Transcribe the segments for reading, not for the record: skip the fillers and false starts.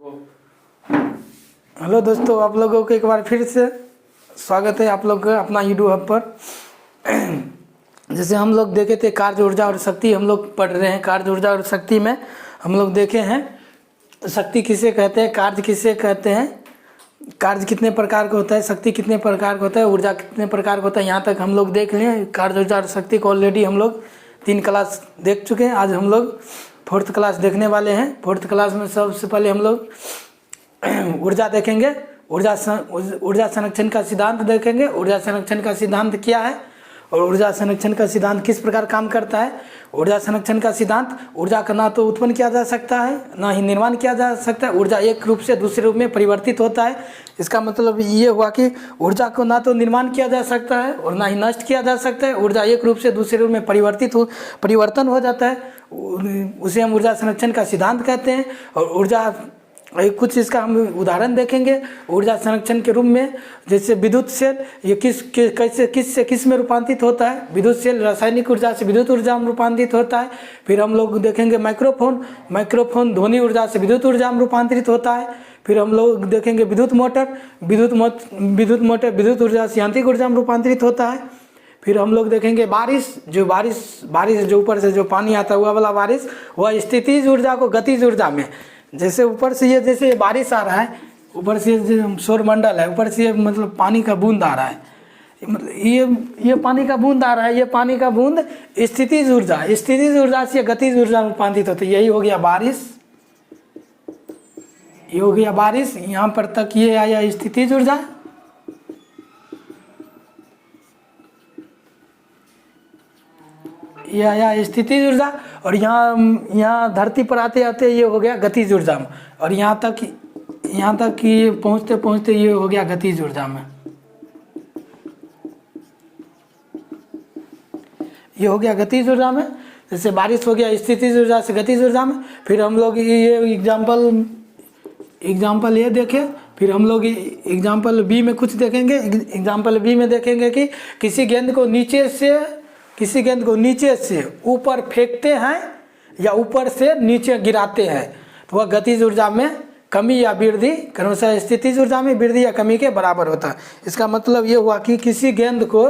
Hello दोस्तों, आप लोगों को एक बार फिर से स्वागत है आप लोग का अपना यूट्यूब हब पर। जैसे हम लोग देखे थे कार्य ऊर्जा और शक्ति, हम लोग पढ़ रहे हैं कार्य ऊर्जा और शक्ति में हम लोग देखे हैं शक्ति किसे कहते हैं, कार्य किसे कहते हैं, कार्य कितने प्रकार का होता है, शक्ति कितने प्रकार का होता है, ऊर्जा कितने प्रकार का होता है। यहाँ तक हम लोग देख लें कार्य ऊर्जा और शक्ति को ऑलरेडी हम लोग 3 क्लास देख चुके हैं। आज हम लोग 4th क्लास देखने वाले हैं। 4th क्लास में सबसे पहले हम लोग ऊर्जा देखेंगे, ऊर्जा संरक्षण का सिद्धांत देखेंगे। ऊर्जा संरक्षण का सिद्धांत क्या है और ऊर्जा संरक्षण का सिद्धांत किस प्रकार काम करता है। ऊर्जा संरक्षण का सिद्धांत, ऊर्जा का ना तो उत्पन्न किया जा सकता है ना ही निर्माण किया जा सकता है। ऊर्जा एक रूप से दूसरे रूप में परिवर्तित होता है। इसका मतलब ये हुआ कि ऊर्जा को ना तो निर्माण किया जा सकता है और ना ही नष्ट किया जा सकता है। ऊर्जा एक रूप से दूसरे रूप में परिवर्तन हो जाता है, उसे हम ऊर्जा संरक्षण का सिद्धांत कहते हैं। और ऊर्जा कुछ इसका हम उदाहरण देखेंगे ऊर्जा संरक्षण के रूप में। जैसे विद्युत सेल, ये किस से किस में रूपांतरित होता है। विद्युत सेल रासायनिक ऊर्जा से विद्युत ऊर्जा में रूपांतरित होता है। फिर हम लोग देखेंगे माइक्रोफोन ध्वनि ऊर्जा से विद्युत ऊर्जा में रूपांतरित होता है। फिर हम लोग देखेंगे विद्युत मोटर विद्युत ऊर्जा से यांत्रिक ऊर्जा में रूपांतरित होता है। फिर हम लोग देखेंगे बारिश जो ऊपर से जो पानी आता है वह वाला बारिश, वह स्थितिज ऊर्जा को गतिज ऊर्जा में, जैसे ऊपर से ये जैसे बारिश आ रहा है, ऊपर से जो सौर मंडल है, ऊपर से मतलब पानी का बूंद आ रहा है, मतलब ये पानी का बूंद आ रहा है, ये पानी का बूंद स्थितिज ऊर्जा से गतिज ऊर्जा में रूपांतरित होती है। यही हो गया बारिश, ये हो गया बारिश। यहाँ पर तक ये आया स्थितिज ऊर्जा, ये आया स्थितिज ऊर्जा। और यहाँ धरती पर आते आते ये हो गया गतिज ऊर्जा में। और यहाँ तक ये पहुँचते पहुँचते ये हो गया गतिज ऊर्जा में, ये हो गया गतिज ऊर्जा में। जैसे बारिश हो गया स्थितिज ऊर्जा से गतिज ऊर्जा में। फिर हम लोग ये एग्जाम्पल ये देखें। फिर हम लोग एग्जाम्पल बी में कुछ देखेंगे। एग्जाम्पल बी में देखेंगे कि किसी गेंद को नीचे से ऊपर फेंकते हैं या ऊपर से नीचे गिराते हैं तो वह गतिज ऊर्जा में कमी या वृद्धि, क्रमशः स्थितिज ऊर्जा में वृद्धि या कमी के बराबर होता है। इसका मतलब ये हुआ कि किसी गेंद को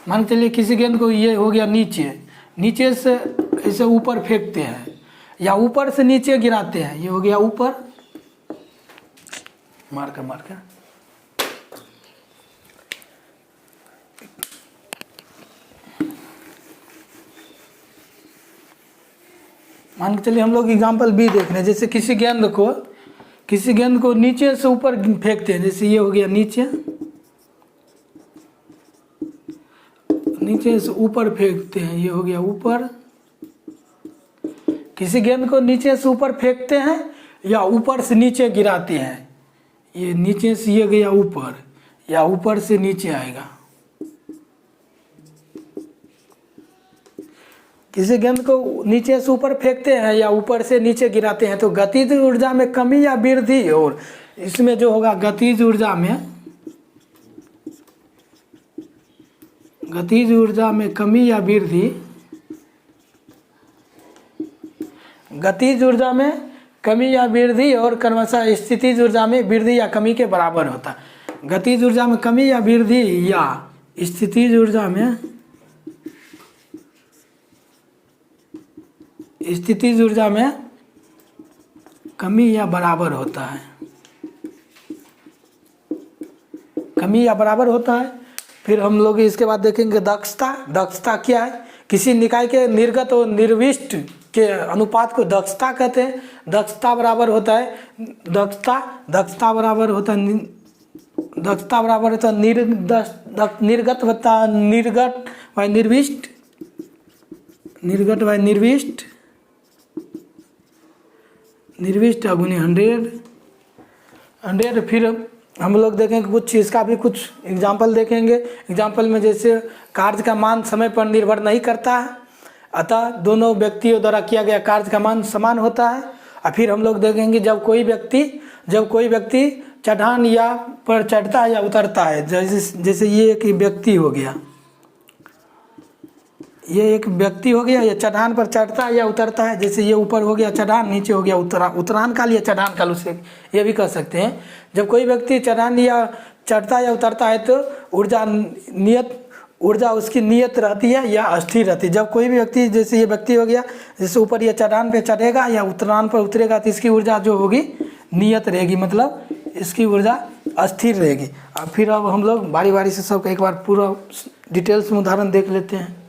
मान चलिए किसी गेंद को ये हो गया नीचे से इसे ऊपर फेंकते हैं या ऊपर से नीचे गिराते हैं, ये हो गया ऊपर मार कर मान के चलिए हम लोग एग्जाम्पल बी देख रहे हैं। जैसे किसी गेंद को नीचे से ऊपर फेंकते हैं, जैसे ये हो गया नीचे से ऊपर फेंकते हैं, ये हो गया ऊपर। किसी गेंद को नीचे से ऊपर फेंकते हैं या ऊपर से नीचे गिराते हैं, ये नीचे से ये गया ऊपर या ऊपर से नीचे आएगा। किसी गेंद को नीचे से ऊपर फेंकते हैं या ऊपर से नीचे गिराते हैं तो गतिज ऊर्जा में कमी या वृद्धि, और इसमें जो होगा गतिज ऊर्जा में कमी या वृद्धि, गतिज ऊर्जा में कमी या वृद्धि और क्रमशः स्थितिज ऊर्जा में वृद्धि या कमी के बराबर होता है। गतिज ऊर्जा में कमी या वृद्धि या स्थितिज ऊर्जा में कमी या बराबर होता है, कमी या बराबर होता है। फिर हम लोग इसके बाद देखेंगे दक्षता क्या है। किसी निकाय के निर्गत और निर्विष्ट के अनुपात को दक्षता कहते हैं। दक्षता बराबर होता है निर्गत बता निर्विष्ट गुने 100। फिर हम लोग देखेंगे कुछ इसका भी कुछ एग्जाम्पल देखेंगे। एग्जाम्पल में जैसे कार्य का मान समय पर निर्भर नहीं करता है, अतः दोनों व्यक्तियों द्वारा किया गया कार्य का मान समान होता है। और फिर हम लोग देखेंगे जब कोई व्यक्ति चढ़ान या पर चढ़ता है या उतरता है, जैसे ये एक व्यक्ति हो गया, ये एक व्यक्ति हो गया, ये चढ़ान पर चढ़ता है या उतरता है। जैसे ये ऊपर हो गया चढ़ान, नीचे हो गया उतरान काल या चढ़ान काल, उसे ये भी कह सकते हैं। जब कोई व्यक्ति चढ़ान या चढ़ता या उतरता है तो ऊर्जा उसकी नियत रहती है या अस्थिर रहती है। जब कोई भी व्यक्ति, जैसे ये व्यक्ति हो गया, जैसे ऊपर ये चढ़ान पे चढ़ेगा या उतरान पर उतरेगा तो इसकी ऊर्जा जो होगी नियत रहेगी, मतलब इसकी ऊर्जा अस्थिर रहेगी। अब फिर अब हम लोग बारी बारी से सबका एक बार पूरा डिटेल्स में उदाहरण देख लेते हैं।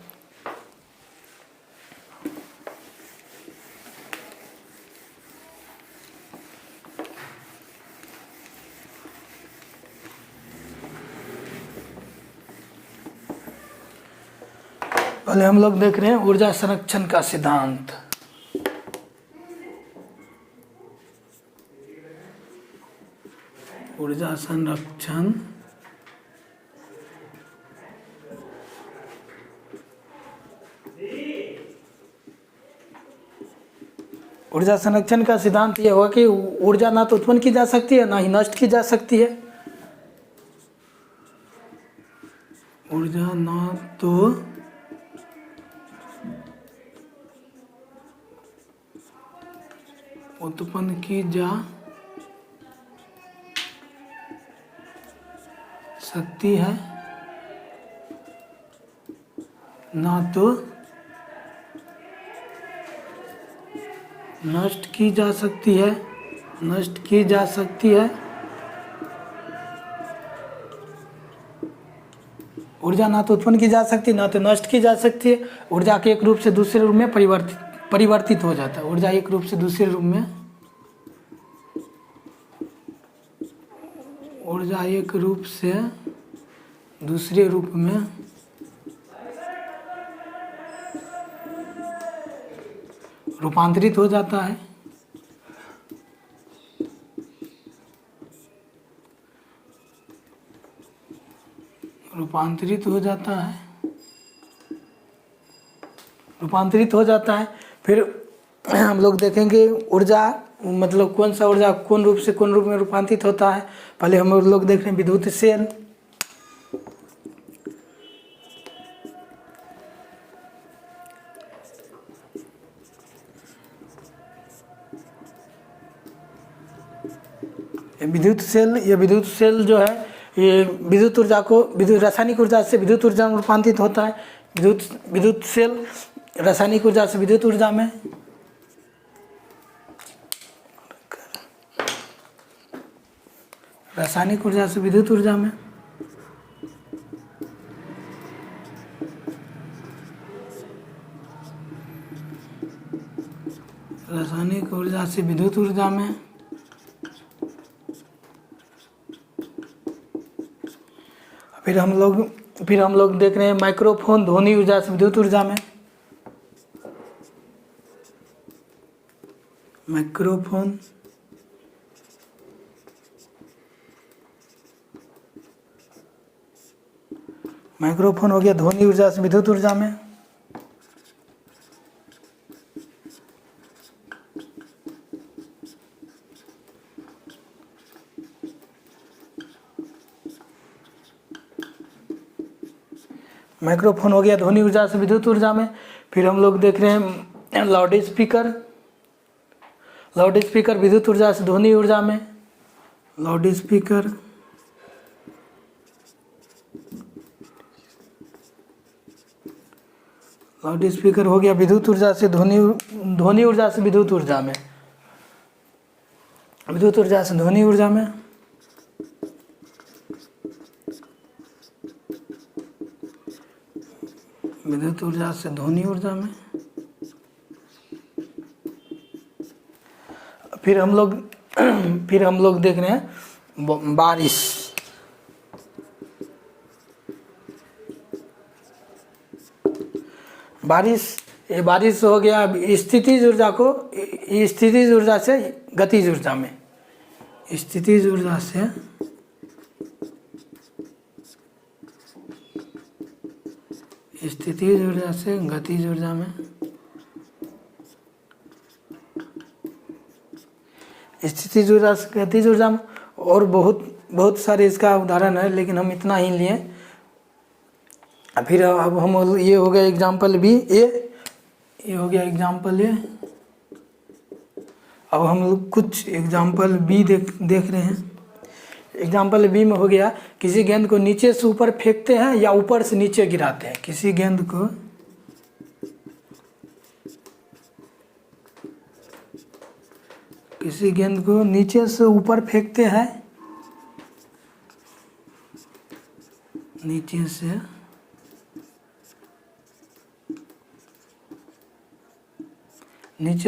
पहले हम लोग देख रहे हैं ऊर्जा संरक्षण का सिद्धांत। ऊर्जा संरक्षण ऊर्जा संरक्षण का सिद्धांत ये होगा कि ऊर्जा ना तो उत्पन्न की जा सकती है ना ही नष्ट की जा सकती है। ऊर्जा ना तो उत्पन्न की जा सकती है ना तो नष्ट की जा सकती है। ऊर्जा ना तो उत्पन्न की जा सकती ना तो नष्ट की जा सकती है। ऊर्जा के एक रूप से दूसरे रूप में परिवर्तित हो जाता है। ऊर्जा एक रूप से दूसरे रूप में रूपांतरित हो जाता है। रूपांतरित हो जाता है। फिर हम लोग देखेंगे ऊर्जा मतलब कौन सा ऊर्जा कौन रूप से कौन रूप में रूपांतरित होता है। पहले हम लोग देख रहे हैं विद्युत सेल। ये विद्युत सेल जो है ये विद्युत ऊर्जा को रासायनिक ऊर्जा से विद्युत ऊर्जा में रूपांतरित होता है। विद्युत सेल रासायनिक ऊर्जा से विद्युत ऊर्जा में, रासायनिक ऊर्जा से विद्युत ऊर्जा में, रासायनिक ऊर्जा से विद्युत ऊर्जा में। फिर हम लोग देख रहे हैं माइक्रोफोन ध्वनि ऊर्जा से विद्युत ऊर्जा में। माइक्रोफोन हो गया ध्वनि ऊर्जा से विद्युत ऊर्जा में। माइक्रोफोन हो गया ध्वनि ऊर्जा से विद्युत ऊर्जा में। फिर हम लोग देख रहे हैं लाउड स्पीकर विद्युत ऊर्जा से ध्वनि ऊर्जा में। लाउड स्पीकर हो गया विद्युत ऊर्जा से ध्वनि ऊर्जा से विद्युत ऊर्जा में। विद्युत ऊर्जा से ध्वनि ऊर्जा में। विद्युत ऊर्जा से ध्वनि ऊर्जा में। फिर हम लोग देख रहे हैं बारिश। ये बारिश हो गया स्थितिज ऊर्जा को स्थितिज ऊर्जा से गतिज ऊर्जा में। स्थितिज ऊर्जा से स्थितिज ऊर्जा से गतिज ऊर्जा में। स्थितिज ऊर्जा से गतिज ऊर्जा में और बहुत सारे इसका उदाहरण है, लेकिन हम इतना ही लिए। फिर अब हम ये हो गया एग्जाम्पल बी ए, ये हो गया एग्जाम्पल ए। अब हम लोग कुछ एग्जाम्पल बी देख रहे हैं। एग्जाम्पल बी में हो गया, किसी गेंद को नीचे से ऊपर फेंकते हैं या ऊपर से नीचे गिराते हैं। किसी गेंद को नीचे से ऊपर फेंकते हैं, नीचे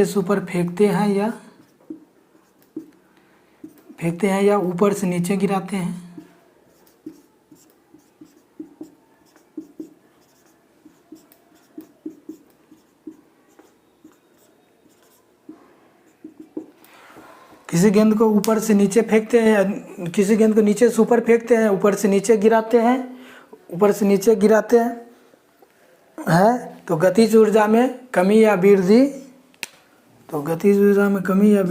से ऊपर फेंकते हैं या ऊपर से नीचे गिराते हैं। किसी गेंद को ऊपर से नीचे फेंकते हैं, किसी गेंद को नीचे से ऊपर फेंकते हैं, ऊपर से नीचे गिराते हैं, तो गतिज ऊर्जा में कमी या वृद्धि, गतिज ऊर्जा में कमी या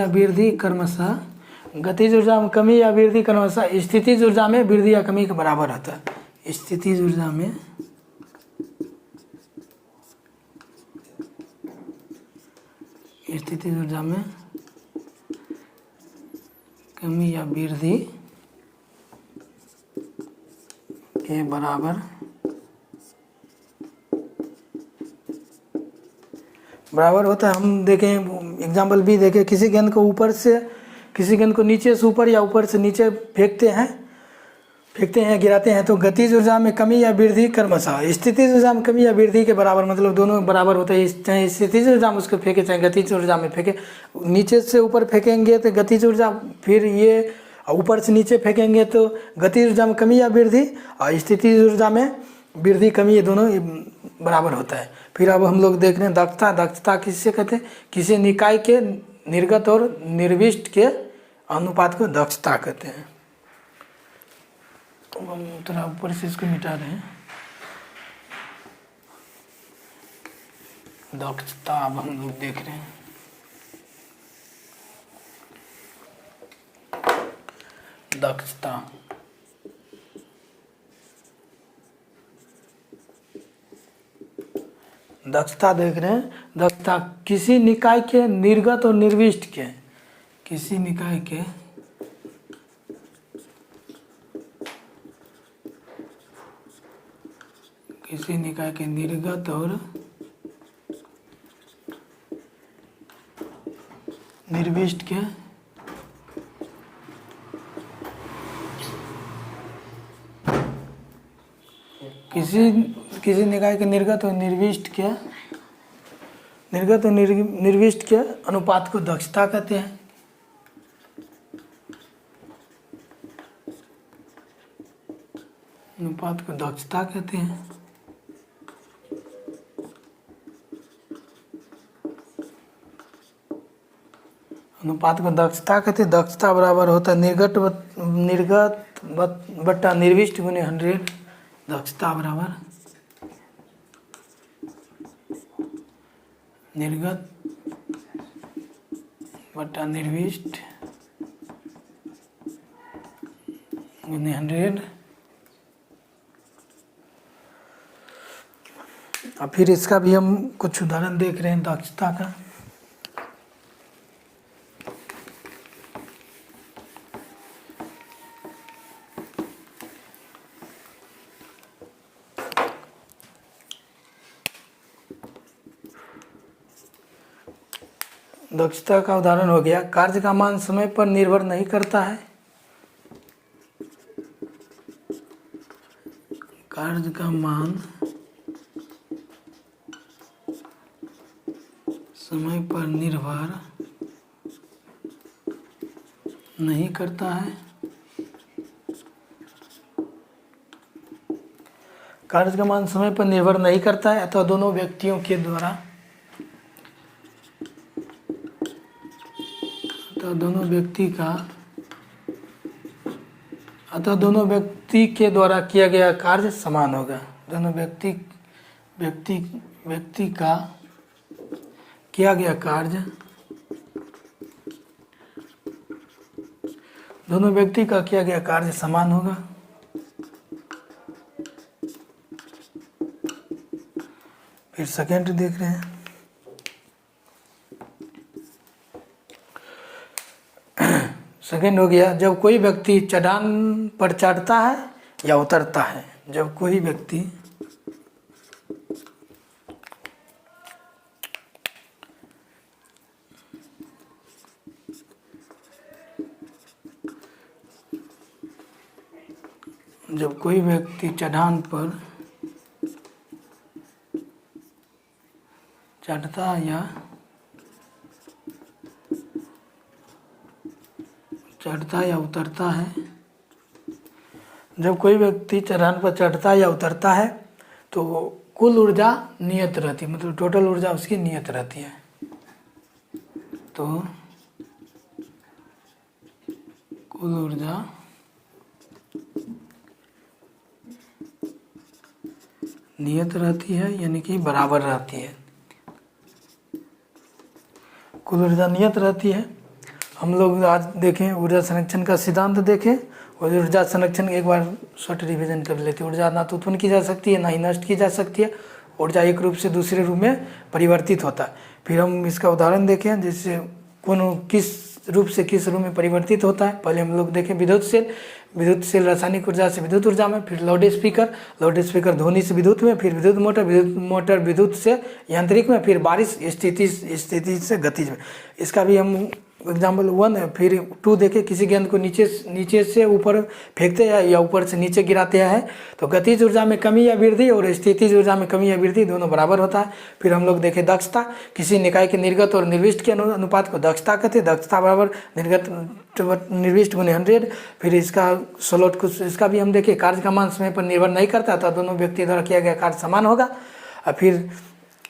वृद्धि क्रमशः, गतिज ऊर्जा में कमी या वृद्धि क्रमशः स्थितिज ऊर्जा में वृद्धि या कमी के बराबर होता है। स्थितिज ऊर्जा में कमी या वृद्धि के बराबर होता है। हम देखें एग्जाम्पल बी देखें, किसी गेंद को नीचे से ऊपर या ऊपर से नीचे फेंकते हैं गिराते हैं, तो गतिज ऊर्जा में कमी या वृद्धि क्रमशः स्थितिज ऊर्जा में कमी या वृद्धि के बराबर, मतलब दोनों बराबर होते हैं। चाहे स्थितिज ऊर्जा में उसको फेंके चाहे गतिज ऊर्जा में फेंके, नीचे से ऊपर फेंकेंगे तो गतिज ऊर्जा, फिर ये ऊपर से नीचे फेंकेंगे तो गतिज ऊर्जा में कमी या वृद्धि, और स्थितिज ऊर्जा में वृद्धि कमी, ये दोनों बराबर होता है। फिर अब हम लोग देख रहे हैं दक्षता किससे कहते हैं? किसी निकाय के निर्गत और निर्विष्ट के अनुपात को दक्षता कहते हैं। तो हम थोड़ा ऊपर से इसको मिटा रहे हैं। दक्षता अब हम लोग देख रहे हैं। दक्षता देख रहे हैं। दक्षता किसी निकाय के निर्गत और निर्विष्ट के, किसी निकाय के निर्गत और निर्विष्ट के किसी निकाय के निर्गत और निर्विष्ट के अनुपात को दक्षता कहते हैं। अनुपात को दक्षता कहते हैं। दक्षता बराबर होता है निर्गत बट्टा निर्विष्ट गुने 100। दक्षता बराबर निर्गत बट्टा निर्विष्ट गुने 100। अब फिर इसका भी हम कुछ उदाहरण देख रहे हैं दक्षता का। दक्षता का उदाहरण हो गया, कार्य का मान समय पर निर्भर नहीं करता है। कार्य का मान समय पर निर्भर नहीं करता है। कार्य का मान समय पर निर्भर नहीं करता है अथवा दोनों व्यक्तियों के द्वारा दोनों व्यक्ति के द्वारा किया गया कार्य समान होगा। दोनों व्यक्ति व्यक्ति व्यक्ति का किया गया कार्य, दोनों व्यक्ति का किया गया कार्य समान होगा। फिर सेकंड देख रहे हैं, सेकंड हो गया जब कोई व्यक्ति चढ़ान पर चढ़ता है या उतरता है। जब कोई व्यक्ति चढ़ान पर चढ़ता या उतरता है। जब कोई व्यक्ति चढ़ान पर चढ़ता या उतरता है तो कुल ऊर्जा नियत रहती है, मतलब टोटल ऊर्जा उसकी नियत रहती है। तो कुल ऊर्जा नियत रहती है, यानी कि बराबर रहती है। कुल ऊर्जा नियत रहती है। हम लोग आज देखें ऊर्जा संरक्षण का सिद्धांत देखें, और ऊर्जा संरक्षण एक बार शॉर्ट रिवीजन कर लेते हैं। ऊर्जा ना तो उत्पन्न की जा सकती है, ना ही नष्ट की जा सकती है। ऊर्जा एक रूप से दूसरे रूप में परिवर्तित होता है। फिर हम इसका उदाहरण देखें, जैसे किस रूप से किस रूप में परिवर्तित होता है। पहले हम लोग देखें विद्युत सेल रासायनिक ऊर्जा से विद्युत ऊर्जा में, फिर लाउड स्पीकर ध्वनि से विद्युत में, फिर विद्युत मोटर विद्युत से यांत्रिक में, फिर बारिश स्थिति से गतिज में। इसका भी हम एग्जाम्पल 1 है। फिर 2 देखें, किसी गेंद को नीचे से ऊपर फेंकते हैं या ऊपर से नीचे गिराते हैं तो गतिज ऊर्जा में कमी या वृद्धि और स्थितिज ऊर्जा में कमी या वृद्धि दोनों बराबर होता है। फिर हम लोग देखें दक्षता, किसी निकाय के निर्गत और निर्विष्ट के अनुपात को दक्षता कहते हैं। दक्षता बराबर निर्विष्ट गुने 100। फिर इसका स्लॉट कुछ, इसका भी हम देखें कार्य का मान समय पर निर्भर नहीं करता था, दोनों व्यक्ति द्वारा किया गया कार्य समान होगा। और फिर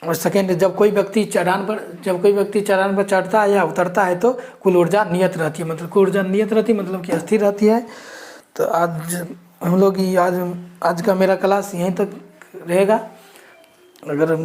और सेकेंड, जब कोई व्यक्ति चढ़ान पर चढ़ता है या उतरता है तो कुल ऊर्जा नियत रहती है, मतलब कुल ऊर्जा नियत रहती है मतलब कि स्थिर रहती है। तो आज हम लोग आज का मेरा क्लास यहीं तक रहेगा। अगर